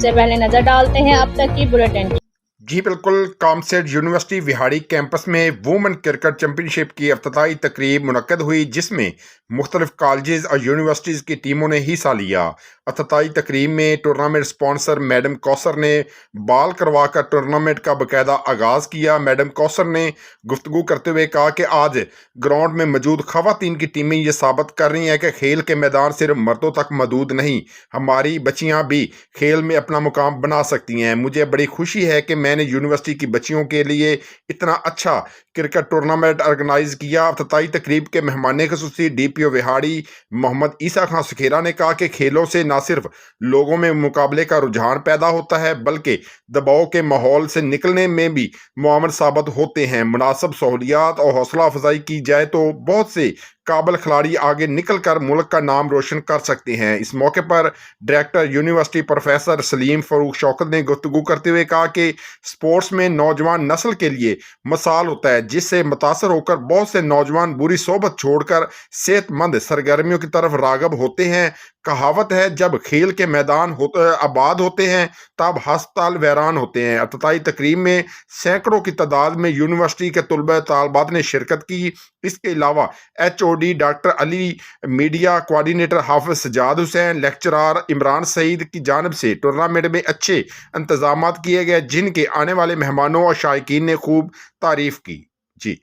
سے پہلے نظر ڈالتے ہیں اب تک کی بلیٹن کی۔ جی بالکل، کامسیٹ یونیورسٹی وہاڑی کیمپس میں وومن کرکٹ چیمپئن شپ کی افتتاحی تقریب منعقد ہوئی، جس میں مختلف کالجز اور یونیورسٹیز کی ٹیموں نے حصہ لیا۔ افتتاحی تقریب میں ٹورنامنٹ اسپانسر میڈم کوثر نے بال کروا کر ٹورنامنٹ کا باقاعدہ آغاز کیا۔ میڈم کوثر نے گفتگو کرتے ہوئے کہا کہ آج گراؤنڈ میں موجود خواتین کی ٹیمیں یہ ثابت کر رہی ہیں کہ کھیل کے میدان صرف مردوں تک محدود نہیں، ہماری بچیاں بھی کھیل میں اپنا مقام بنا سکتی ہیں۔ مجھے بڑی خوشی ہے کہ میں نے یونیورسٹی کی بچیوں کے لیے اتنا اچھا کرکٹ ٹورنامنٹ آرگنائز کیا۔ افتتاحی تقریب کے مہمان خصوصی ڈی پی او وہاڑی محمد عیسیٰ خان سکھیرا نے کہا کہ کھیلوں سے نہ صرف لوگوں میں مقابلے کا رجحان پیدا ہوتا ہے بلکہ دباؤ کے ماحول سے نکلنے میں بھی معاون ثابت ہوتے ہیں۔ مناسب سہولیات اور حوصلہ افزائی کی جائے تو بہت سے قابل کھلاڑی آگے نکل کر ملک کا نام روشن کر سکتے ہیں۔ اس موقع پر ڈائریکٹر یونیورسٹی پروفیسر سلیم فاروق شوکت نے گفتگو کرتے ہوئے کہا کہ سپورٹس میں نوجوان نسل کے لیے مثال ہوتا ہے، جس سے متاثر ہو کر بہت سے نوجوان بری صحبت چھوڑ کر صحت مند سرگرمیوں کی طرف راغب ہوتے ہیں۔ کہاوت ہے، جب کھیل کے میدان آباد ہوتے ہیں تب ہسپتال ویران ہوتے ہیں۔ افتتاحی تقریب میں سینکڑوں کی تعداد میں یونیورسٹی کے طلباء طالبات نے شرکت کی۔ اس کے علاوہ ایچ او ڈی ڈاکٹر علی، میڈیا کوآرڈینیٹر حافظ سجاد حسین، لیکچرار عمران سعید کی جانب سے ٹورنامنٹ میں اچھے انتظامات کیے گئے، جن کے آنے والے مہمانوں اور شائقین نے خوب تعریف کی۔ جی